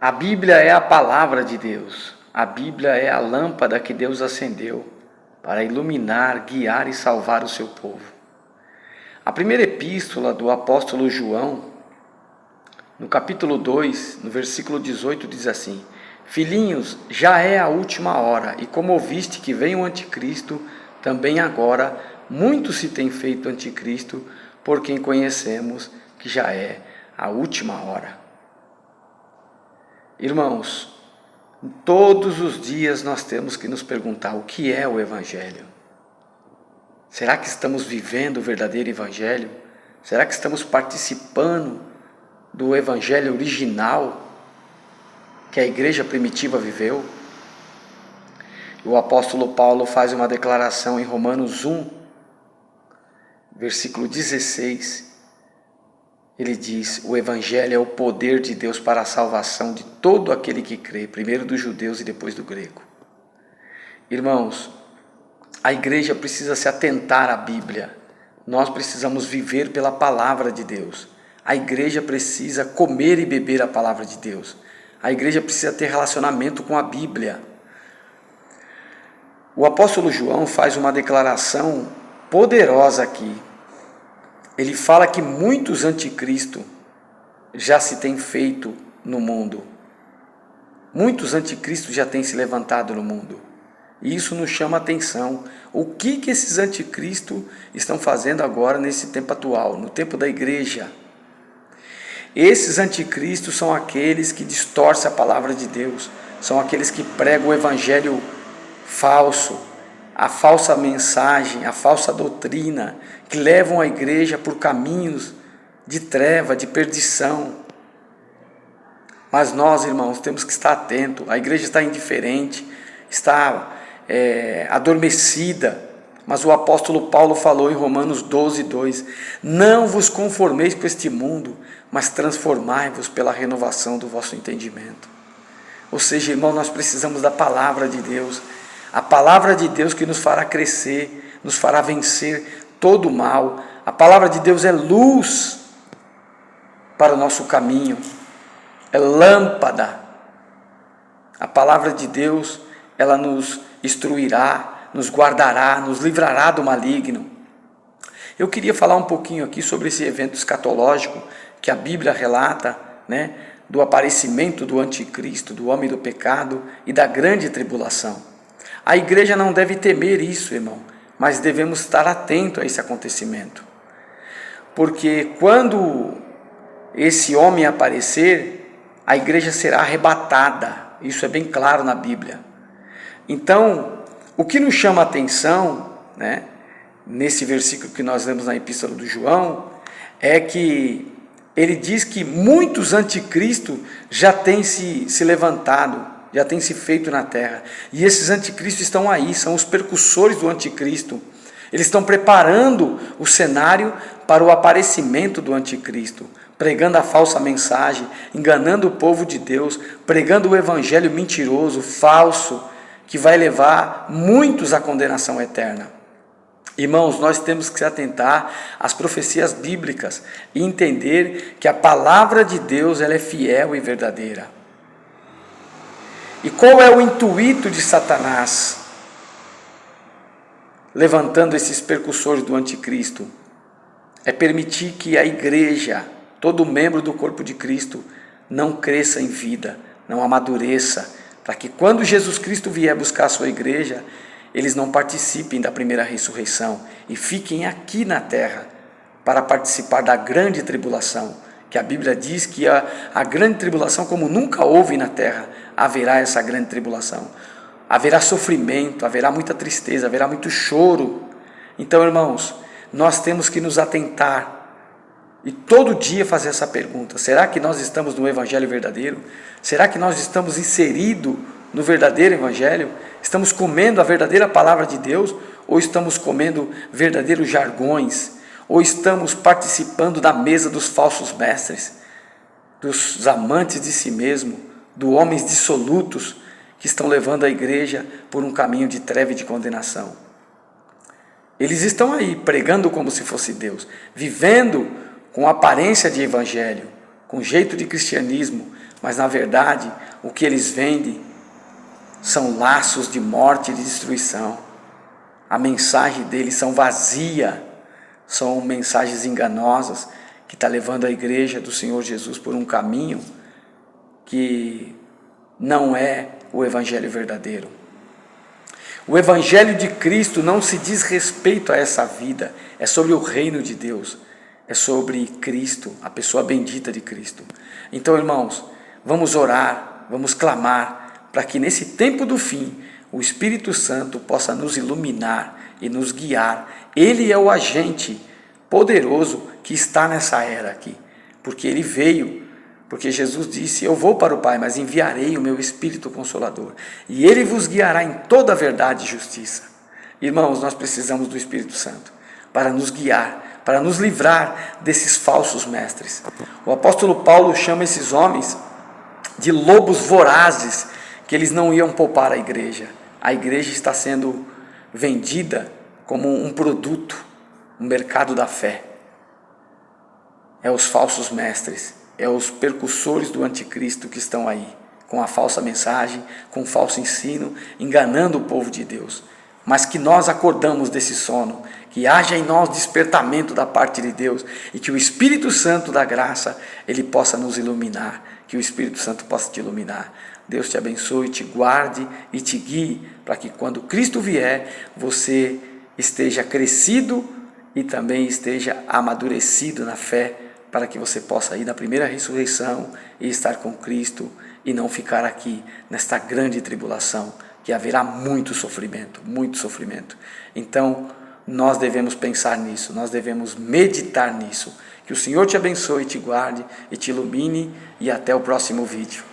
A Bíblia é a palavra de Deus. A Bíblia é a lâmpada que Deus acendeu para iluminar, guiar e salvar o seu povo. A primeira epístola do apóstolo João, no capítulo 2, no versículo 18, diz assim: Filhinhos, já é a última hora, e como ouviste que vem o anticristo, também agora muito se tem feito anticristo, por quem conhecemos que já é a última hora. Irmãos, todos os dias nós temos que nos perguntar o que é o Evangelho. Será que estamos vivendo o verdadeiro Evangelho? Será que estamos participando do Evangelho original que a igreja primitiva viveu? O apóstolo Paulo faz uma declaração em Romanos 1, versículo 16. Ele diz: o Evangelho é o poder de Deus para a salvação de todo aquele que crê, primeiro dos judeus e depois do grego. Irmãos, a igreja precisa se atentar à Bíblia. Nós precisamos viver pela palavra de Deus. A igreja precisa comer e beber a palavra de Deus. A igreja precisa ter relacionamento com a Bíblia. O apóstolo João faz uma declaração poderosa aqui. Ele fala que muitos anticristos já se têm feito no mundo. Muitos anticristos já têm se levantado no mundo. E isso nos chama a atenção. O que esses anticristos estão fazendo agora nesse tempo atual, no tempo da igreja? Esses anticristos são aqueles que distorcem a palavra de Deus. São aqueles que pregam o evangelho falso, a falsa mensagem, a falsa doutrina, que levam a igreja por caminhos de treva, de perdição. Mas nós, irmãos, temos que estar atentos. A igreja está indiferente, está adormecida. Mas o apóstolo Paulo falou em Romanos 12, 2: não vos conformeis com este mundo, mas transformai-vos pela renovação do vosso entendimento. Ou seja, irmão, nós precisamos da palavra de Deus. A palavra de Deus que nos fará crescer, nos fará vencer todo o mal. A palavra de Deus é luz para o nosso caminho, é lâmpada. A palavra de Deus, ela nos instruirá, nos guardará, nos livrará do maligno. Eu queria falar um pouquinho aqui sobre esse evento escatológico que a Bíblia relata, do aparecimento do anticristo, do homem do pecado e da grande tribulação. A igreja não deve temer isso, irmão, mas devemos estar atentos a esse acontecimento. Porque quando esse homem aparecer, a igreja será arrebatada. Isso é bem claro na Bíblia. Então, o que nos chama a atenção, nesse versículo que nós lemos na Epístola do João, é que ele diz que muitos anticristos já têm se levantado, já têm se feito na terra. E esses anticristos estão aí, são os precursores do anticristo. Eles estão preparando o cenário para o aparecimento do anticristo, pregando a falsa mensagem, enganando o povo de Deus, pregando o evangelho mentiroso, falso, que vai levar muitos à condenação eterna. Irmãos, nós temos que se atentar às profecias bíblicas e entender que a palavra de Deus ela é fiel e verdadeira. E qual é o intuito de Satanás, levantando esses precursores do anticristo? É permitir que a igreja, todo membro do corpo de Cristo, não cresça em vida, não amadureça, para que quando Jesus Cristo vier buscar a sua igreja, eles não participem da primeira ressurreição e fiquem aqui na terra para participar da grande tribulação, que a Bíblia diz que a grande tribulação, como nunca houve na terra, haverá essa grande tribulação. Haverá sofrimento, haverá muita tristeza, haverá muito choro. Então, irmãos, nós temos que nos atentar e todo dia fazer essa pergunta: será que nós estamos no evangelho verdadeiro? Será que nós estamos inseridos no verdadeiro evangelho? Estamos comendo a verdadeira palavra de Deus? Ou estamos comendo verdadeiros jargões? Ou estamos participando da mesa dos falsos mestres, dos amantes de si mesmo, dos homens dissolutos que estão levando a igreja por um caminho de treva e de condenação? Eles estão aí pregando como se fosse Deus, vivendo com aparência de evangelho, com jeito de cristianismo, mas na verdade o que eles vendem são laços de morte e de destruição. A mensagem deles são vazia, são mensagens enganosas que está levando a igreja do Senhor Jesus por um caminho que não é o evangelho verdadeiro. O evangelho de Cristo não se diz respeito a essa vida, é sobre o reino de Deus, é sobre Cristo, a pessoa bendita de Cristo. Então, irmãos, vamos orar, vamos clamar para que nesse tempo do fim o Espírito Santo possa nos iluminar e nos guiar. Ele é o agente poderoso que está nessa era aqui, porque ele veio. Porque Jesus disse, eu vou para o Pai, mas enviarei o meu Espírito Consolador, e Ele vos guiará em toda a verdade e justiça. Irmãos, nós precisamos do Espírito Santo para nos guiar, para nos livrar desses falsos mestres. O apóstolo Paulo chama esses homens de lobos vorazes, que eles não iam poupar a igreja. A igreja está sendo vendida como um produto, um mercado da fé. É os falsos mestres, é os percussores do anticristo que estão aí, com a falsa mensagem, com o falso ensino, enganando o povo de Deus. Mas que nós acordamos desse sono, que haja em nós despertamento da parte de Deus, e que o Espírito Santo da graça, ele possa nos iluminar, que o Espírito Santo possa te iluminar. Deus te abençoe, te guarde e te guie, para que quando Cristo vier, você esteja crescido e também esteja amadurecido na fé, para que você possa ir na primeira ressurreição e estar com Cristo e não ficar aqui nesta grande tribulação, que haverá muito sofrimento, muito sofrimento. Então, nós devemos pensar nisso, nós devemos meditar nisso. Que o Senhor te abençoe, te guarde e te ilumine, e até o próximo vídeo.